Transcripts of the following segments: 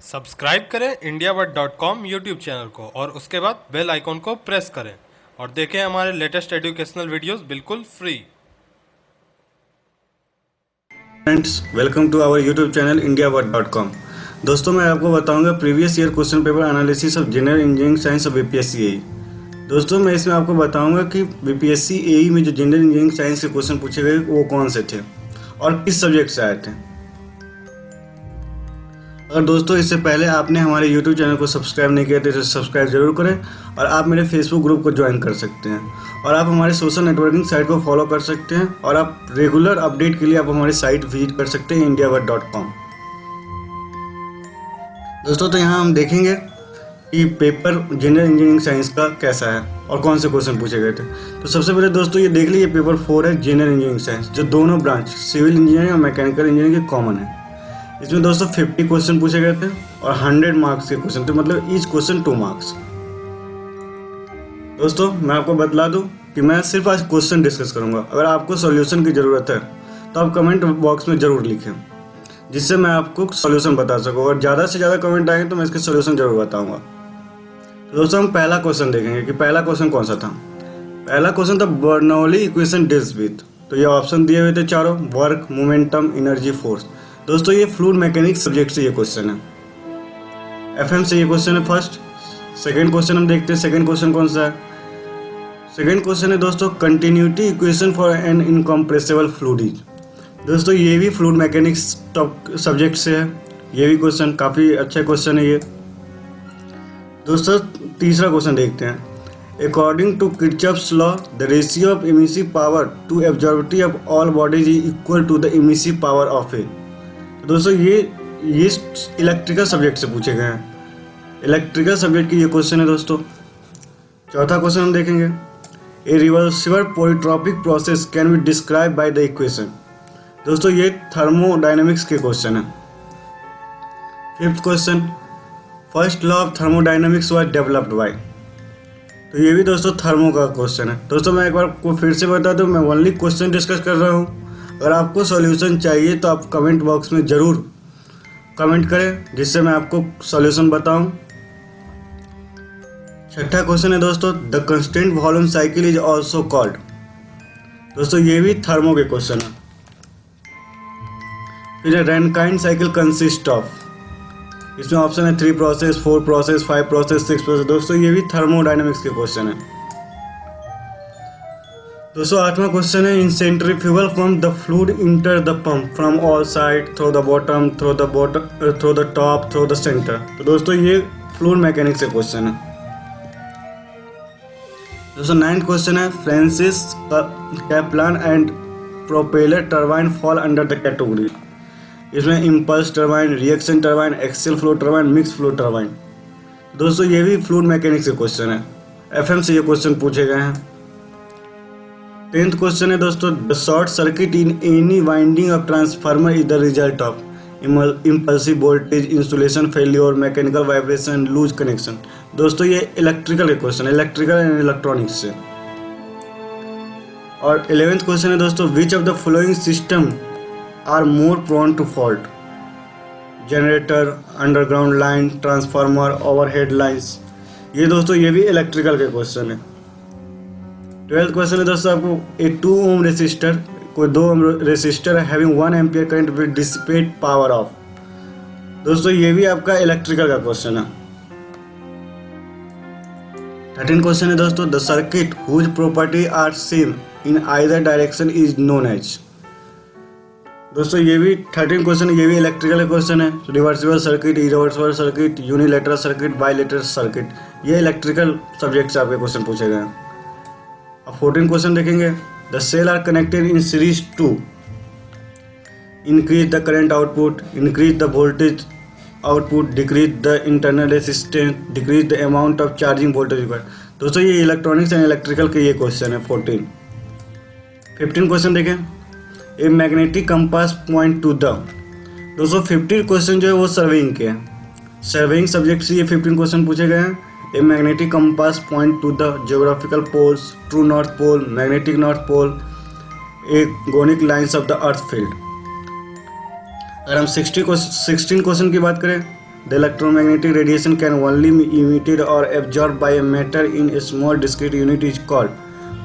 Subscribe करें indiavat.com YouTube channel को और उसके बाद बेल आइकॉन को प्रेस करें और देखें हमारे लेटेस्ट एजुकेशनल वीडियोस बिल्कुल free. Friends, welcome to our YouTube channel indiavat.com। दोस्तों, मैं आपको बताऊंगा previous year question paper analysis of general engineering science of BPSC AE. दोस्तों, मैं इसमें आपको बताऊंगा कि बीपीएससी एई में जो जनरल इंजीनियरिंग साइंस के क्वेश्चन पूछे गए वो कौन से थे और किस सब्जेक्ट से आए थे। अगर दोस्तों इससे पहले आपने हमारे YouTube चैनल को सब्सक्राइब नहीं किया तो सब्सक्राइब जरूर करें और आप मेरे फेसबुक ग्रुप को ज्वाइन कर सकते हैं और आप हमारे सोशल नेटवर्किंग साइट को फॉलो कर सकते हैं और आप रेगुलर अपडेट के लिए आप हमारी साइट विजिट कर सकते हैं indiavat.com। दोस्तों, तो यहाँ हम देखेंगे कि पेपर जनरल इंजीनियरिंग साइंस का कैसा है और कौन से क्वेश्चन पूछे गए थे। तो सबसे पहले दोस्तों ये देख लीजिए, पेपर 4 है जनरल इंजीनियरिंग साइंस, जो दोनों ब्रांच सिविल इंजीनियरिंग और मैकेनिकल इंजीनियरिंग के कॉमन है। इसमें दोस्तों 50 क्वेश्चन पूछे गए थे और 100 मार्क्स के क्वेश्चन थे, मतलब ईच क्वेश्चन 2 मार्क्स। दोस्तों, मैं आपको बतला दूं कि मैं सिर्फ आज क्वेश्चन डिस्कस करूंगा। अगर आपको सॉल्यूशन की ज़रूरत है तो आप कमेंट बॉक्स में ज़रूर लिखें, जिससे मैं आपको सॉल्यूशन बता सकूँ। और ज़्यादा से ज़्यादा कमेंट आएंगे तो मैं इसके सॉल्यूशन जरूर बताऊँगा। तो दोस्तों, हम पहला क्वेश्चन देखेंगे कि पहला क्वेश्चन कौन सा था। पहला क्वेश्चन था बर्नौली इक्वेशन डील्स विद। तो ये ऑप्शन दिए हुए थे चारों: वर्क, मोमेंटम, एनर्जी, फोर्स। दोस्तों, ये फ्लूइड मैकेनिक्स सब्जेक्ट से ये क्वेश्चन है। एफएम से ये क्वेश्चन है फर्स्ट। सेकंड क्वेश्चन हम देखते हैं, सेकंड क्वेश्चन कौन सा है। सेकंड क्वेश्चन है दोस्तों continuity equation for an incompressible fluid. दोस्तों, ये भी फ्लूइड मैकेनिक्स टॉप सब्जेक्ट से है। ये भी क्वेश्चन काफ़ी अच्छा क्वेश्चन है ये। दोस्तों, तीसरा क्वेश्चन देखते हैं। According to Kirchhoff's law the ratio of emissive power to absorptivity of all bodies is equal to the emissive power of a. दोस्तों, ये इलेक्ट्रिकल सब्जेक्ट से पूछे गए हैं। इलेक्ट्रिकल सब्जेक्ट की ये क्वेश्चन है दोस्तों। चौथा क्वेश्चन हम देखेंगे। ए reversible polytropic process can be describe by the equation. दोस्तों, ये थर्मोडायनेमिक्स के क्वेश्चन है। Fifth question, first law of thermodynamics was developed by. तो ये भी दोस्तों थर्मो का क्वेश्चन है। दोस्तों, मैं एक बार को फिर से बता दूं, मैं ओनली क्वेश्चन डिस्कस कर रहा हूँ। अगर आपको सॉल्यूशन चाहिए तो आप कमेंट बॉक्स में ज़रूर कमेंट करें, जिससे मैं आपको सॉल्यूशन बताऊं। छठा क्वेश्चन है दोस्तों, the constant volume cycle is also called. दोस्तों, ये भी थर्मो के क्वेश्चन है। फिर रैनकाइंड साइकिल कंसिस्ट ऑफ। इसमें ऑप्शन है 3 प्रोसेस, 4 प्रोसेस, 5 प्रोसेस, 6 प्रोसेस। दोस्तों, ये भी थर्मोडायनेमिक्स के क्वेश्चन है। दोस्तों, आठवां क्वेश्चन है in centrifugal form the fluid enter the pump from all side through the bottom through the top through the centre. तो दोस्तों, ये फ्लूइड मैकेनिक्स से क्वेश्चन है। दोस्तों, 9th क्वेश्चन है Francis Kaplan and propeller turbine fall under the category. इसमें impulse turbine, reaction turbine, axial flow turbine, mix flow turbine. दोस्तों, ये भी फ्लूइड मैकेनिक्स से क्वेश्चन है। एफएम से ये क्वेश्चन पूछे गए हैं। 10th क्वेश्चन है दोस्तों, the short circuit in any winding of transformer is the result of impulsive voltage, insulation failure, mechanical vibration, loose connection. दोस्तों, ये इलेक्ट्रिकल के क्वेश्चन है, इलेक्ट्रिकल एंड इलेक्ट्रॉनिक्स से। और 11th क्वेश्चन है दोस्तों, which of the following system are more prone to fault. Generator, underground line, transformer, overhead lines. ये दोस्तों, ये भी इलेक्ट्रिकल के क्वेश्चन है। 12th क्वेश्चन है दोस्तों, आपको ए 2 ओम रेसिस्टर, कोई 2 ओम रेसिस्टर है having 1 ampere current will dissipate power of. दोस्तों, ये भी आपका इलेक्ट्रिकल का क्वेश्चन है। 13th क्वेश्चन है दोस्तों, the circuit whose property are same in either direction is known as. दोस्तों, ये भी 13th क्वेश्चन है, ये भी इलेक्ट्रिकल क्वेश्चन है। Reversible circuit, irreversible circuit, unilateral circuit, bilateral circuit, ये इलेक्ट्रिकल सब्जेक्ट से आपके क्वेश्चन पूछे गए हैं। अब 14 क्वेश्चन देखेंगे। The cell are connected in series to increase the current output, increase the voltage output, decrease the internal resistance, decrease the amount of charging voltage required. दोस्तों, ये इलेक्ट्रॉनिक्स एंड इलेक्ट्रिकल के ये question है 14। 15 question देखें। A magnetic compass point two the. दोस्तों, 15 question जो है वो सर्वेइंग के हैं। सर्वेइंग सब्जेक्ट से ये 15 क्वेश्चन पूछे गए हैं। A magnetic compass point to the geographical poles, true north pole, magnetic north pole, agonic lines of the earth field। अगर हम 16 क्वेश्चन की बात करें, The electromagnetic radiation can only be emitted or absorbed by a matter in a small discrete unit is called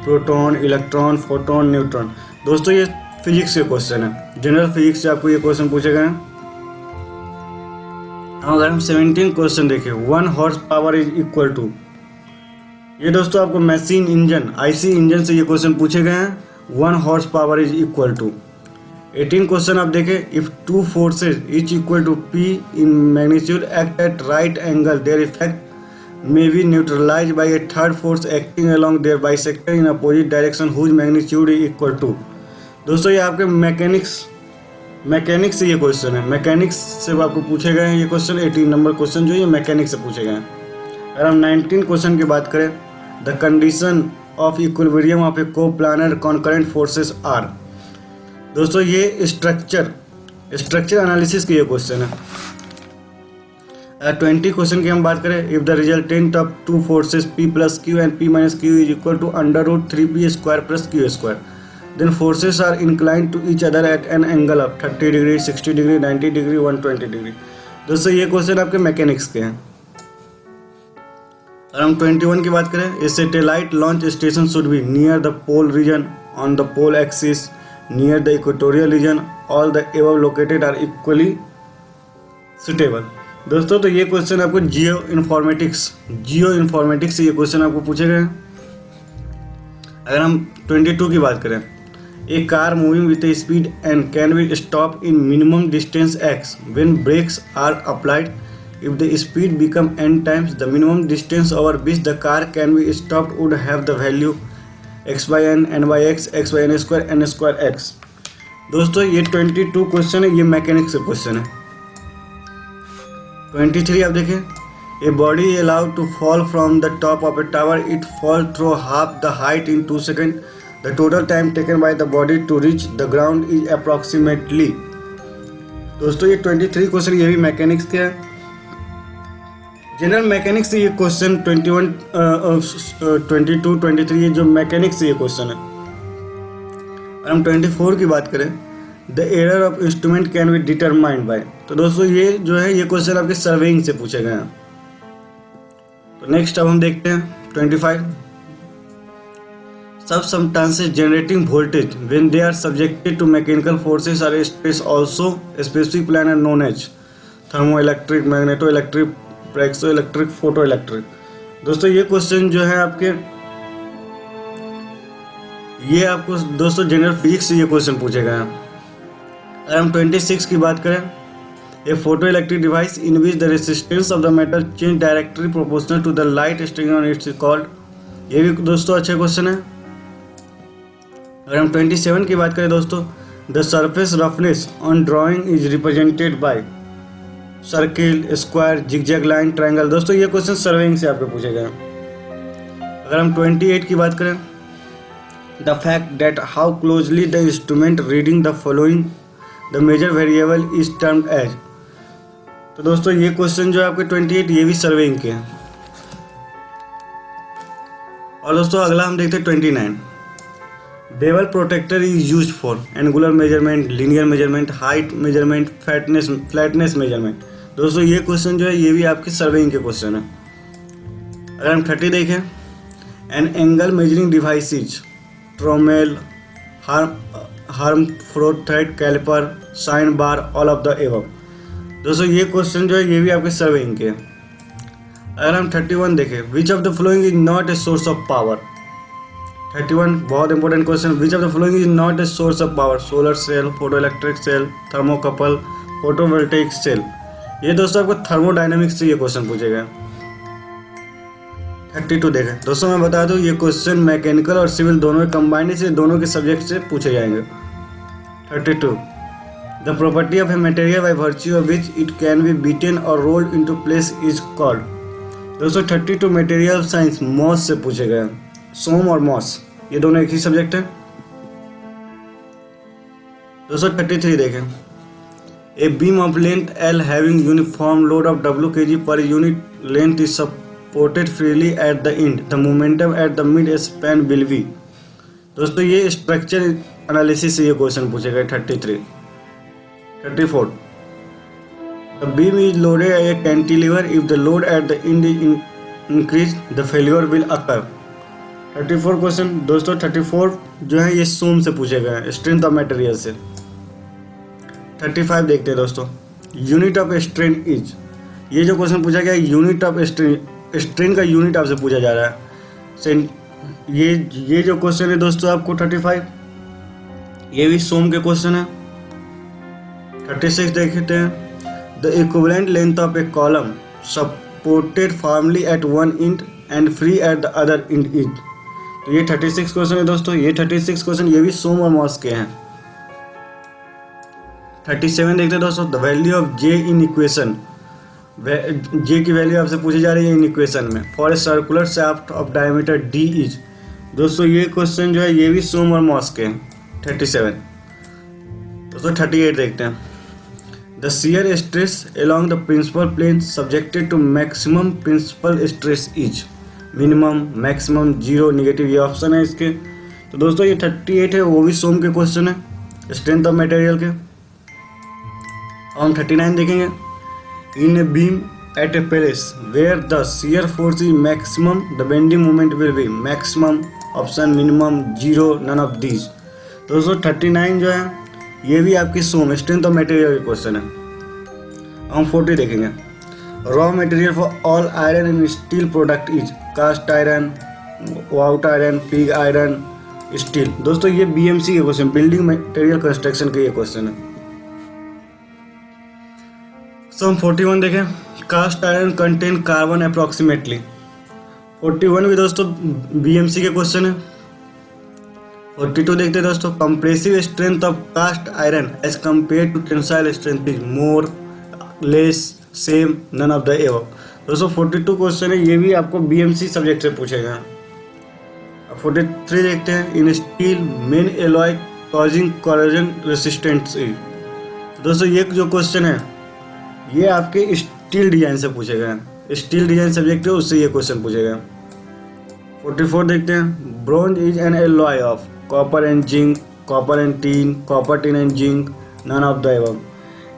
proton, electron, photon, neutron. दोस्तों ये physics के question है, general physics से आपको ये क्वेश्चन पूछे गए हैं। अगर हम 17 क्वेश्चन देखें, 1 horse power is equal to, ये दोस्तों आपको मशीन इंजन आईसी इंजन से ये क्वेश्चन पूछे गए हैं। 1 horse power is equal to. 18 question आप देखें, if two forces is equal to P in magnitude act at right angle their effect may be neutralized by a third force acting along their bisector in opposite direction whose magnitude is equal to। दोस्तों ये आपके mechanics से ये question है, mechanics से आपको पूछे गए हैं ये क्वेश्चन। 18 नंबर क्वेश्चन जो ये मैकेनिक्स से पूछे गए हैं। अगर हम 19 क्वेश्चन की बात करें, the condition of equilibrium of a coplanar concurrent forces are. दोस्तों ये स्ट्रक्चर एनालिसिस की ये क्वेश्चन है। 20 क्वेश्चन की हम बात करें, if the resultant of two forces P plus Q and P minus Q is equal to √3P square plus Q square, then forces are inclined to each other at an angle of 30 degree, 60 degree, 90 degree, 120 degree. दोस्तों ये question आपके mechanics के हैं। और हम 21 की बात करें, a satellite launch station should be near the pole region, on the pole axis, near the equatorial region, all the above located are equally suitable. दोस्तों तो ये क्वेश्चन आपको जियो इन्फॉर्मेटिक्स से ये क्वेश्चन आपको पूछे गए। अगर हम 22 की बात करें, a car moving with a speed and can be stop in minimum distance x when brakes are applied if the speed become n times the minimum distance over which the car can be stopped would have the value x/n, n/x, x/n square, n square x। दोस्तों ये 22 question है, ये mechanics से question है। 23 आप देखें, a body allowed to fall from the top of a tower, it fall through half the height in 2 second, the total time taken by the body to reach the ground is approximately. दोस्तों ये 23 question ये भी mechanics के है। General mechanics से ये question 22, 23 ये जो मैकेनिक्स से ये क्वेश्चन है। और हम 24 की बात करें, the error of instrument can be determined by. तो दोस्तों ये जो है ये क्वेश्चन आपके सर्वेइंग से पूछे गए हैं। तो नेक्स्ट अब हम देखते हैं 25, सब substances generating voltage when they are subjected to mechanical forces or stress also specific plan are known as thermoelectric, magnetoelectric, piezoelectric, photoelectric. दोस्तों ये क्वेश्चन जो है आपके ये आपको दोस्तों जनरल फिजिक्स से ये क्वेश्चन पूछे गए हैं। अगर हम 26 की बात करें, a photo electric device in which the resistance of the metal change directly proportional to the light string on it's called, ये भी दोस्तों अच्छा क्वेश्चन है। अगर हम 27 की बात करें दोस्तों, the surface roughness on drawing is represented by circle, square, zigzag line, triangle. दोस्तों ये क्वेश्चन सर्वेइंग से आपको पूछे गए। अगर हम 28 की बात करें, the fact that how closely the instrument reading the following the measure variable is termed as. तो दोस्तों ये क्वेश्चन जो है आपके 28 ये भी सर्वेइंग के हैं। और दोस्तों अगला हम देखते हैं 29, bevel protector is used for angular measurement, linear measurement, height measurement, flatness measurement. दोस्तों ये क्वेश्चन जो है ये भी आपके सर्वेइंग के क्वेश्चन है। अगर हम 30 देखें, an angle measuring device is trammel, hermaphrodite, caliper, sine bar, all of the above. दोस्तों ये क्वेश्चन जो है ये भी आपके सर्वेइंग के हैं। अगर हम 31 देखें, which of the flowing is not a source of power. 31 बहुत important question, which of the flowing is not a source of power, solar cell, photo electric cell, thermocouple, photovoltaic cell. ये दोस्तों आपको thermodynamics से ये question पूछे गए। 32 देखें दोस्तों, मैं बता दूं ये क्वेश्चन मैकेनिकल और सिविल दोनों के कंबाइंड से दोनों के सब्जेक्ट से पूछे जाएंगे। 32, the property of a material by virtue of which it can be beaten or rolled into place is called. दोस्तों 32 मटेरियल साइंस मॉस से पूछे गए। सोम और मॉस ये दोनों एक ही सब्जेक्ट है। दोस्तों 33 देखें, a beam of length L having uniform load of W kg per unit length is supported freely eight the and, the momentum at the mid span will be. दोस्तों ये स्ट्रक्चर एनालिसिस से ये question पूछे गए। 34, the beam is loaded at a cantilever, if the load at the end increase the failure will occur. 34 question दोस्तों, 34 जो है ये सोम से पूछे गए हैं, स्ट्रेंथ ऑफ मटेरियल से। 35 देखते हैं दोस्तों, यूनिट ऑफ स्ट्रेन इज। ये जो क्वेश्चन पूछा गया यूनिट ऑफ स्ट्रेन का यूनिट आपसे पूछा जा रहा है। ये जो क्वेश्चन है दोस्तों आपको 35, ये भी सोम के क्वेश्चन है। 36 देखते हैं, the equivalent length of a column supported firmly at one end and free at the other end is. तो ये 36 क्वेश्चन है दोस्तों, ये 36 क्वेश्चन ये भी सोम और मॉस के हैं। 37 देखते हैं दोस्तों, the value of J in equation. जे की वैल्यू आपसे पूछी जा रही है इन इक्वेशन में, for a circular shaft of diameter D is. दोस्तों ये क्वेश्चन जो है ये भी सोम और मॉस के हैं। 37 दोस्तों। 38 देखते हैं, the shear stress along the principal plane subjected to maximum principal stress is. Minimum, maximum, zero, negative, ये ऑप्शन है इसके। तो दोस्तों ये 38 है, वो भी सोम के क्वेश्चन है, स्ट्रेंथ ऑफ मटेरियल के। हम 39 देखेंगे, in a beam at a place where the shear force is maximum the bending moment will be maximum, option minimum, zero, none of these. दोस्तों 39 जो है ये भी आपकी SOM strength of material question है। हम 40 देखेंगे, raw material for all iron and steel product is cast iron, wrought iron, pig iron, steel. दोस्तों ये बीएमसी के क्वेश्चन, बिल्डिंग मटेरियल कंस्ट्रक्शन के ये क्वेश्चन है। सम 41 देखें, cast iron contain carbon approximately. 41 भी दोस्तों बीएमसी के क्वेश्चन है। 42 देखते हैं दोस्तों, compressive strength of cast iron as compare to tensile strength is more, less, same, none of the above. दोस्तों 42 क्वेश्चन है, ये भी आपको बीएमसी सब्जेक्ट से पूछेगा। 43 देखते हैं, in steel main alloy causing corrosion resistance is. दोस्तों ये जो क्वेश्चन है ये आपके स्टील डिजाइन से पूछेगा, स्टील डिजाइन सब्जेक्ट है उससे ये क्वेश्चन पूछेगा। 44 देखते हैं, bronze is an alloy of copper and zinc, copper and tin, copper tin and zinc, none of the above.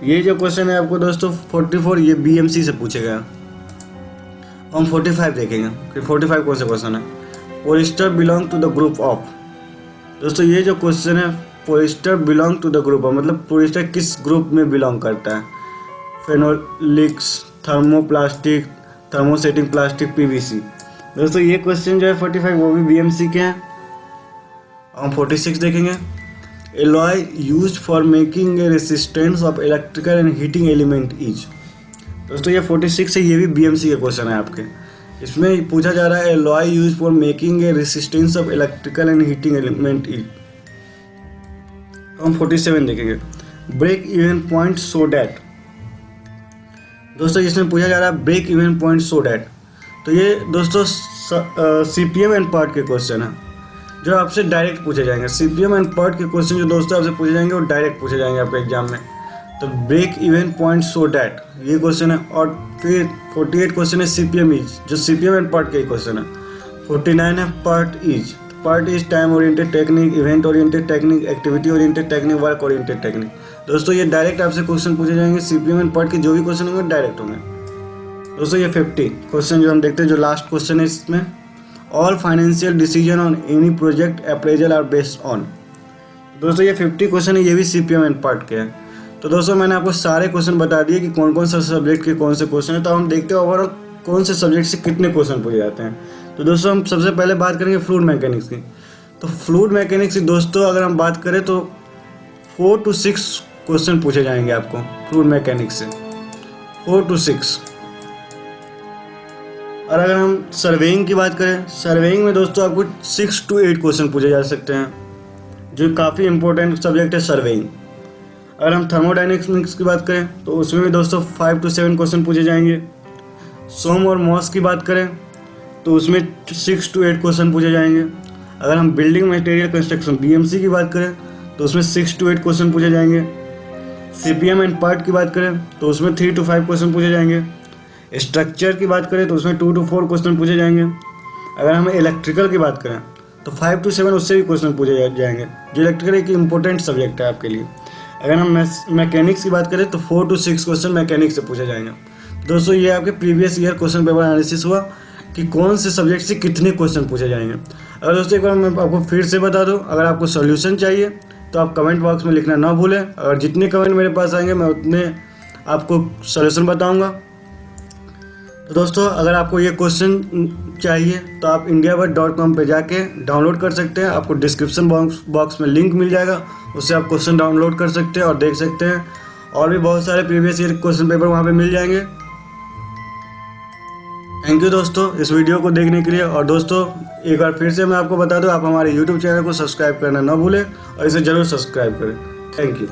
ये जो क्वेश्चन है आपको दोस्तों 44 ये बीएमसी से पूछेगा। हम 45 देखेंगे कि 45 कौन सा क्वेश्चन है, polyester belong to the group of. दोस्तों ये जो क्वेश्चन है polyester belong to the group of, मतलब पॉलिस्टर किस ग्रुप में बिलोंग करता है, phenolics, thermoplastic, thermosetting plastic, PVC. दोस्तों ये क्वेश्चन जो है 45 वो भी बीएमसी के हैं। हम 46 देखेंगे, alloy used for making a resistance of electrical and heating element is. दोस्तों ये 46 है, ये भी बीएमसी के क्वेश्चन है आपके। इसमें पूछा जा रहा है alloy used for making a resistance of electrical and heating element is. हम 47 देखेंगे, break even point so that. दोस्तों इसमें पूछा जा रहा है break even point so that. तो ये दोस्तों सीपीएम एंड पार्ट के क्वेश्चन है जो आपसे डायरेक्ट पूछे जाएंगे। सीपीएम एंड पार्ट के क्वेश्चन जो दोस्तों आपसे पूछे जाएंगे वो डायरेक्ट पूछे जाएंगे आपके एग्जाम में। तो break even point so that ये क्वेश्चन है। और फिर 48 क्वेश्चन है सीपीएम इज, जो सीपीएम एंड पार्ट के क्वेश्चन है। 49 है part is. Part is time oriented technique, event oriented technique, activity oriented technique, work oriented technique. दोस्तों ये डायरेक्ट आपसे क्वेश्चन पूछे जाएंगे। सीपीएम एंड पार्ट के जो भी क्वेश्चन होंगे डायरेक्ट होंगे। दोस्तों ये 50 क्वेश्चन जो हम देखते हैं, जो लास्ट क्वेश्चन है इसमें, all financial decision on any project appraisal are based on. दोस्तों ये 50 क्वेश्चन है, ये भी सीपीएम एंड पार्ट के हैं। तो दोस्तों मैंने आपको सारे क्वेश्चन बता दिए कि कौन कौन सा सब्जेक्ट के कौन से क्वेश्चन है। तो हम देखते हैं ओवरऑल कौन से सब्जेक्ट से कितने क्वेश्चन पूछे जाते हैं। तो दोस्तों हम सबसे पहले बात करेंगे फ्लूइड मैकेनिक्स की। तो फ्लूइड मैकेनिक्स की दोस्तों अगर हम बात करें तो 4 to 6 क्वेश्चन पूछे जाएंगे आपको फ्लूइड मैकेनिक्स से, 4 to 6। और अगर हम सर्वेइंग की बात करें, सर्वेइंग में दोस्तों आपको 6 to 8 क्वेश्चन पूछे जा सकते हैं, जो काफ़ी इंपॉर्टेंट सब्जेक्ट है सर्वेइंग। अगर हम थर्मोडायनेमिक्स की बात करें तो उसमें भी दोस्तों 5 to 7 क्वेश्चन पूछे जाएंगे। सोम और मॉस की बात करें तो उसमें 6 to 8 क्वेश्चन पूछे जाएंगे। अगर हम बिल्डिंग मटेरियल कंस्ट्रक्शन बीएमसी की बात करें तो उसमें 6 to 8 क्वेश्चन पूछे जाएंगे। सीपीएम एंड पार्ट की बात करें तो उसमें 3 to 5 क्वेश्चन पूछे जाएंगे। स्ट्रक्चर की बात करें तो उसमें 2 to 4 क्वेश्चन पूछे जाएंगे। अगर हम इलेक्ट्रिकल की बात करें तो 5 to 7 उससे भी क्वेश्चन पूछे जाएंगे, जो इलेक्ट्रिकल एक इम्पोर्टेंट सब्जेक्ट है आपके लिए। अगर हम मैकेनिक्स की बात करें तो 4 to 6 क्वेश्चन मैकेनिक्स से पूछे जाएंगे। दोस्तों ये आपके previous year question paper analysis हुआ कि कौन से सब्जेक्ट से कितने क्वेश्चन पूछे जाएंगे। अगर दोस्तों एक बार मैं आपको फिर से बता दूं, अगर आपको सॉल्यूशन चाहिए तो आप कमेंट बॉक्स में लिखना ना भूलें। अगर जितने कमेंट मेरे पास आएंगे मैं उतने आपको सॉल्यूशन बताऊंगा। तो दोस्तों अगर आपको ये क्वेश्चन चाहिए तो आप indiabud.com पे जाके डाउनलोड कर सकते हैं। आपको डिस्क्रिप्शन बॉक्स में लिंक मिल जाएगा, उससे आप क्वेश्चन डाउनलोड कर सकते हैं और देख सकते हैं। और भी बहुत सारे प्रीवियस ईयर क्वेश्चन पेपर वहाँ पे मिल जाएंगे। थैंक यू दोस्तों इस वीडियो को देखने के लिए। और दोस्तों एक बार फिर से मैं आपको बता दूं, आप हमारे YouTube चैनल को सब्सक्राइब करना ना भूलें और इसे ज़रूर सब्सक्राइब करें। Thank you.